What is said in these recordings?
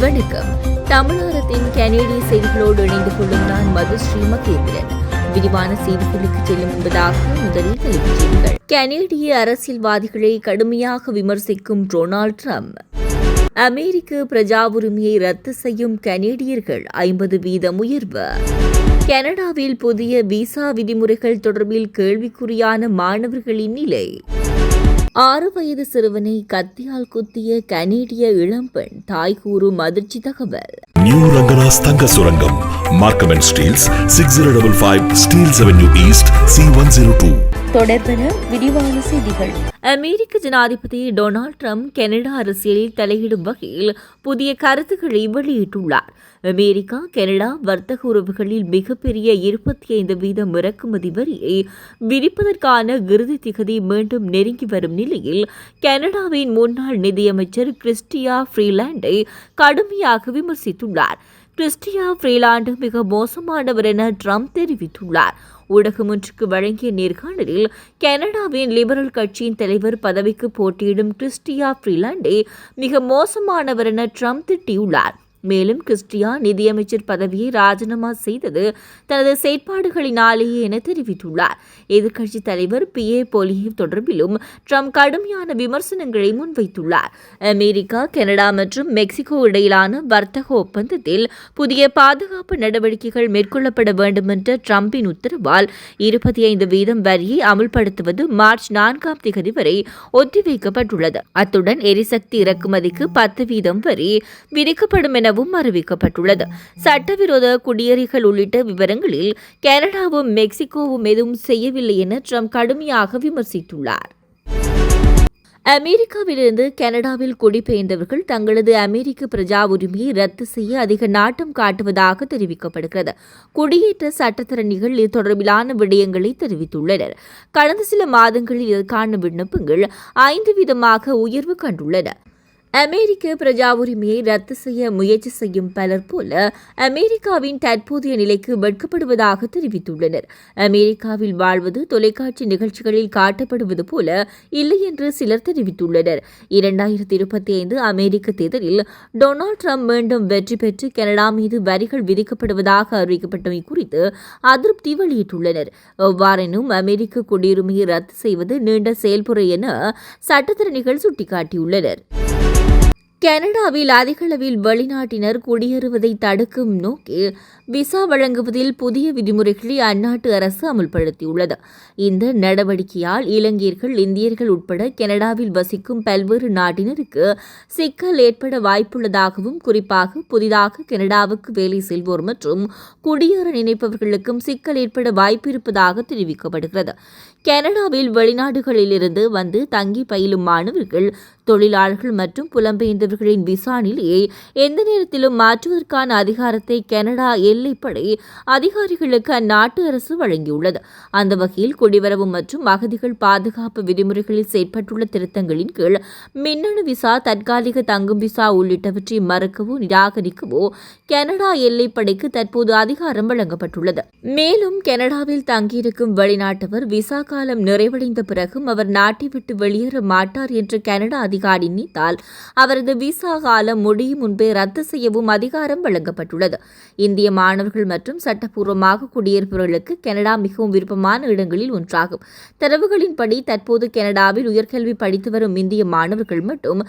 வணக்கம். தமிழகத்தின் கனேடிய செய்திகளோடு இணைந்து கொள்ளும் நான் மதுஸ்ரீ மகேந்திரன். விரிவான செய்திகளுக்கு செல்லும் முன்பதாக முதலில் தலைப்புச் செய்திகள். கனேடிய அரசியல்வாதிகளை கடுமையாக விமர்சிக்கும் டொனால்ட் ட்ரம்ப். அமெரிக்க பிரஜா உரிமையை ரத்து செய்யும் கனேடியர்கள் 50% உயர்வு. கனடாவில் புதிய விசா விதிமுறைகள் தொடர்பில் கேள்விக்குறியான மாணவர்களின் நிலை. 6 வயது சிறுவனை கத்தியால் குத்திய கனேடிய இளம்பெண் தாய் கூறும் அதிர்ச்சி தகவல். நியூ ரங்கனாஸ் தங்க சுரங்கம், Markham and Steeles, 6055 Steeles avenue east, C102. தொடர்பென விரிவான செய்திகள். அமெரிக்க ஜனாதிபதி டொனால்ட் ட்ரம்ப் கனடா அரசியலில் தலையிடும் வகையில் புதிய கருத்துக்களை வெளியிட்டுள்ளார். அமெரிக்கா கனடா வர்த்தக உறவுகளில் மிகப்பெரிய 25% இறக்குமதி வரியை விதிப்பதற்கான இறுதி திகதி மீண்டும் நெருங்கி வரும் நிலையில் கனடாவின் முன்னாள் நிதியமைச்சர் கிறிஸ்டியா ஃப்ரீலாண்டை கடுமையாக விமர்சித்துள்ளார். கிறிஸ்டியா ஃப்ரீலாண்டு மிக மோசமானவர் என ட்ரம்ப் தெரிவித்துள்ளார். ஊடகம் ஒன்றுக்கு வழங்கிய நேர்காணலில் கனடாவின் லிபரல் கட்சியின் தலைவர் பதவிக்கு போட்டியிடும் கிறிஸ்டியா ஃப்ரீலாண்டை மிக மோசமானவர் என ட்ரம்ப் திட்டியுள்ளார். மேலும் கிறிஸ்டியா நிதியமைச்சர் பதவியை ராஜினாமா செய்தது தனது செயற்பாடுகளினாலேயே என தெரிவித்துள்ளார். எதிர்க்கட்சித் தலைவர் பியே போலியேவ் தொடர்பிலும் ட்ரம்ப் கடுமையான விமர்சனங்களை முன்வைத்துள்ளார். அமெரிக்கா கனடா மற்றும் மெக்சிகோ இடையிலான வர்த்தக ஒப்பந்தத்தில் புதிய பாதுகாப்பு நடவடிக்கைகள் மேற்கொள்ளப்பட வேண்டும் என்ற ட்ரம்பின் உத்தரவால் 25% வரியை அமுல்படுத்துவது மார்ச் 4ஆம் தேதி வரை ஒத்திவைக்கப்பட்டுள்ளது. அத்துடன் எரிசக்தி இறக்குமதிக்கு 10% வரி விதிக்கப்படும் என அறிவிக்கப்பட்டுள்ளது. சட்டவிரோத குடியேறிகள் உள்ளிட்ட விவரங்களில் கனடாவும் மெக்சிகோவும் எதுவும் செய்யவில்லை என ட்ரம்ப் கடுமையாக விமர்சித்துள்ளார். அமெரிக்காவிலிருந்து கனடாவில் குடிபெயர்ந்தவர்கள் தங்களது அமெரிக்க பிரஜா உரிமையை ரத்து செய்ய அதிக நாட்டம் காட்டுவதாக தெரிவிக்கப்படுகிறது. குடியேற்ற சட்டத்தரணிகள் இது தொடர்பிலான விடயங்களை தெரிவித்துள்ளனர். கடந்த சில மாதங்களில் இதற்கான விண்ணப்பங்கள் 5% உயர்வு கண்டுள்ளன. அமெரிக்க பிரஜா உரிமையை ரத்து செய்ய முயற்சி செய்யும் பலர் போல அமெரிக்காவின் தற்போதைய நிலைக்கு வெட்கப்படுவதாக தெரிவித்துள்ளனர். அமெரிக்காவில் வாழ்வது தொலைக்காட்சி நிகழ்ச்சிகளில் காட்டப்படுவது போல இல்லை என்று சிலர் தெரிவித்துள்ளனர். 2025 அமெரிக்க தேர்தலில் டொனால்ட் ட்ரம்ப் மீண்டும் வெற்றி பெற்று கனடா மீது வரிகள் விதிக்கப்படுவதாக அறிவிக்கப்பட்டமை குறித்து அதிருப்தி வெளியிட்டுள்ளனர். எவ்வாறெனும் அமெரிக்க குடியுரிமையை ரத்து செய்வது நீண்ட செயல்முறை என சட்டத்தரணிகள் சுட்டிக்காட்டியுள்ளனர். கனடாவில் அதிகளவில் வெளிநாட்டினர் குடியேறுவதை தடுக்கும் நோக்கில் விசா வழங்குவதில் புதிய விதிமுறைகளை அந்நாட்டு அரசு அமுல்படுத்தியுள்ளது. இந்த நடவடிக்கையால் இலங்கையர்கள், இந்தியர்கள் உட்பட கனடாவில் வசிக்கும் பல்வேறு நாட்டினருக்கு சிக்கல் ஏற்பட வாய்ப்புள்ளதாகவும், குறிப்பாக புதிதாக கனடாவுக்கு வேலை செல்வோர் மற்றும் குடியேற நினைப்பவர்களுக்கும் சிக்கல் ஏற்பட வாய்ப்பு இருப்பதாக தெரிவிக்கப்படுகிறது. கனடாவில் வெளிநாடுகளிலிருந்து வந்து தங்கி பயிலும் மாணவர்கள், தொழிலாளர்கள் மற்றும் புலம்பெயர்ந்தவர்களின் விசா நிலையை எந்த நேரத்திலும் மாற்றுவதற்கான அதிகாரத்தை கனடா எல்லைப்படை அதிகாரிகளுக்கு அந்நாட்டு அரசு வழங்கியுள்ளது. அந்த வகையில் குடிவரவு மற்றும் அகதிகள் பாதுகாப்பு விதிமுறைகளில் செயற்பட்டுள்ள திருத்தங்களின் கீழ் மின்னணு விசா, தற்காலிக தங்கும் விசா உள்ளிட்டவற்றை மறுக்கவோ நிராகரிக்கவோ கனடா எல்லைப்படைக்கு தற்போது அதிகாரம் வழங்கப்பட்டுள்ளது. மேலும் கனடாவில் தங்கியிருக்கும் வெளிநாட்டவர் விசா காலம் நிறைவடைந்த பிறகும் அவர் நாட்டை விட்டு வெளியேற மாட்டார் என்று கனடா அதிகாரி நினைத்தால் அவரது விசா காலம் முடியும் முன்பே ரத்து செய்யவும் அதிகாரம் வழங்கப்பட்டுள்ளது. இந்திய மாணவர்கள் மற்றும் சட்டப்பூர்வமாக குடியேறுபவர்களுக்கு கனடா மிகவும் விருப்பமான இடங்களில் ஒன்றாகும். தரவுகளின்படி தற்போது கனடாவில் உயர்கல்வி படித்து வரும் இந்திய மாணவர்கள் மட்டும்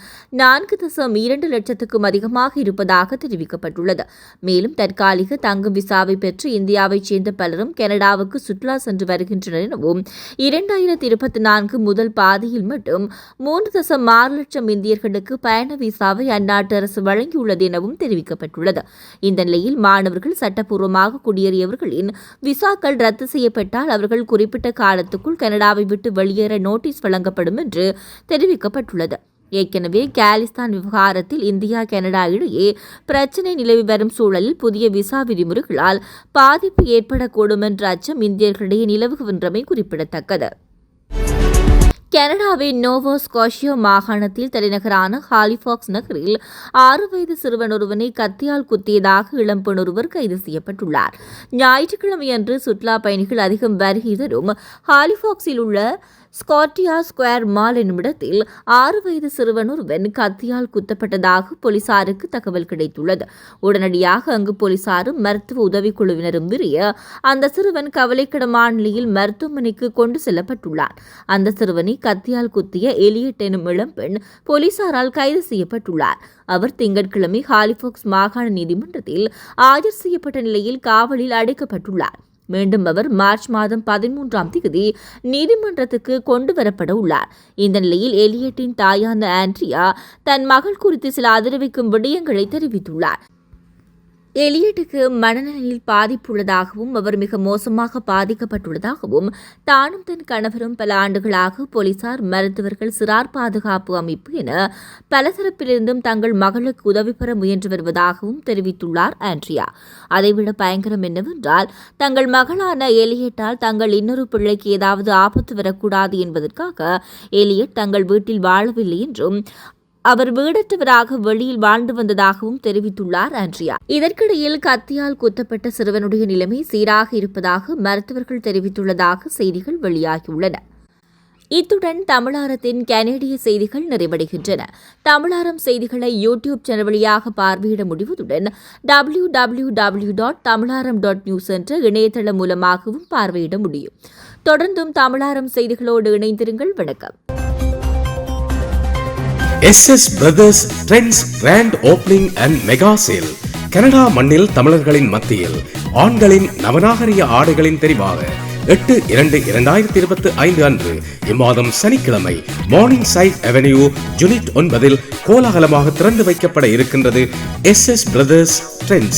4.2 லட்சத்துக்கும் அதிகமாக இருப்பதாக தெரிவிக்கப்பட்டுள்ளது. மேலும் தற்காலிக தங்கும் விசாவை பெற்று இந்தியாவைச் சேர்ந்த பலரும் கனடாவுக்கு சுற்றுலா சென்று வருகின்றனர் எனவும் 2024 முதல் பாதியில் மட்டும் 3.6 லட்சம் இந்தியர்களுக்கு பயண விசாவை அந்நாட்டு அரசு வழங்கியுள்ளது எனவும் தெரிவிக்கப்பட்டுள்ளது. இந்த நிலையில் மாணவர்கள், சட்டப்பூர்வமாக குடியேறியவர்களின் விசாக்கள் ரத்து செய்யப்பட்டால் அவர்கள் குறிப்பிட்ட காலத்துக்குள் கனடாவை விட்டு வெளியேற நோட்டீஸ் வழங்கப்படும் என்று தெரிவிக்கப்பட்டுள்ளது. ஏற்கனவே காலிஸ்தான் விவகாரத்தில் இந்தியா கனடா இடையே பிரச்சினை நிலவி வரும் சூழலில் புதிய விசா விதிமுறைகளால் பாதிப்பு ஏற்படக்கூடும் என்ற அச்சம் இந்தியர்களிடையே நிலவுகின்றமை குறிப்பிடத்தக்கது. கனடாவின் நோவா ஸ்காஷியா மாகாணத்தில் தலைநகரான ஹாலிஃபாக்ஸ் நகரில் 6 வயது சிறுவன் ஒருவனை கத்தியால் குத்தியதாக இளம்பெண் ஒருவர் கைது செய்யப்பட்டுள்ளார். ஞாயிற்றுக்கிழமையன்று சுற்றுலா பயணிகள் அதிகம் வருகை தரும் ஹாலிஃபாக்ஸில் உள்ள ஸ்காட்டியா ஸ்கொயர் மால் என்னுமிடத்தில் 6 வயது சிறுவன் ஒருவன் கத்தியால் குத்தப்பட்டதாக போலீசாருக்கு தகவல் கிடைத்துள்ளது. உடனடியாக அங்கு போலீசாரும் மருத்துவ உதவிக்குழுவினரும் விரைய அந்த சிறுவன் கவலைக்கிடமான நிலையில் மருத்துவமனைக்கு கொண்டு செல்லப்பட்டுள்ளார். அந்த சிறுவனை கத்தியால் குத்திய எலியட் எனும் இளம்பெண் போலீசாரால் கைது செய்யப்பட்டுள்ளார். அவர் திங்கட்கிழமை ஹாலிஃபாக்ஸ் மாகாண நீதிமன்றத்தில் ஆஜர் செய்யப்பட்ட நிலையில் காவலில் அடைக்கப்பட்டுள்ளார். மீண்டும் அவர் மார்ச் மாதம் 13ஆம் தேதி நீதிமன்றத்துக்கு கொண்டு வரப்பட உள்ளார். இந்த நிலையில் எலியட்டின் தாயான ஆண்ட்ரியா தன் மகள் குறித்து சில அதிர்விக்கும் விடயங்களை தெரிவித்துள்ளார். எலியட்டுக்கு மனநலையில் பாதிப்பு உள்ளதாகவும் அவர் மிக மோசமாக பாதிக்கப்பட்டுள்ளதாகவும் தானும் தன் கணவரும் பல ஆண்டுகளாக போலீசார், மருத்துவர்கள், சிறார் பாதுகாப்பு அமைப்பு என பலதரப்பிலிருந்தும் தங்கள் மகளுக்கு உதவி பெற முயன்று வருவதாகவும் தெரிவித்துள்ளார் ஆண்ட்ரியா. அதைவிட பயங்கரம் என்னவென்றால், தங்கள் மகளான எலியட்டால் தங்கள் இன்னொரு பிள்ளைக்கு ஏதாவது ஆபத்து வரக்கூடாது என்பதற்காக எலியட் தங்கள் வீட்டில் வாழவில்லை என்றும் அவர் வீடற்றவராக வெளியில் வாழ்ந்து வந்ததாகவும் தெரிவித்துள்ளார் ஆண்ட்ரியா. இதற்கிடையில் கத்தியால் குத்தப்பட்ட சிறுவனுடைய நிலைமை சீராக இருப்பதாக மருத்துவர்கள் தெரிவித்துள்ளதாக செய்திகள் வெளியாகியுள்ளன. இத்துடன் தமிழாரத்தின் கனேடிய செய்திகள் நிறைவடைகின்றன. தமிழாரம் செய்திகளை யூடியூப் சேனல் வழியாக பார்வையிட முடிவதுடன் www.tamilaram.news என்ற இணையதளம் மூலமாகவும் பார்வையிட முடியும். தொடர்ந்தும் தமிழாரம் செய்திகளோடு இணைந்திருங்கள். வணக்கம். SS Brothers Trends Grand Opening and Mega Sale. Canada மண்ணில் தமிழர்களின் மத்தியில் ஆண்களின் நவநாகரிக ஆடைகளின் தெரிவாக 8/2/2025 அன்று இம்மாதம் சனிக்கிழமை மார்னிங் சைட் அவென்யூ யூனிட் 9 கோலாகலமாக திறந்து வைக்கப்பட இருக்கின்றது SS Brothers Trends.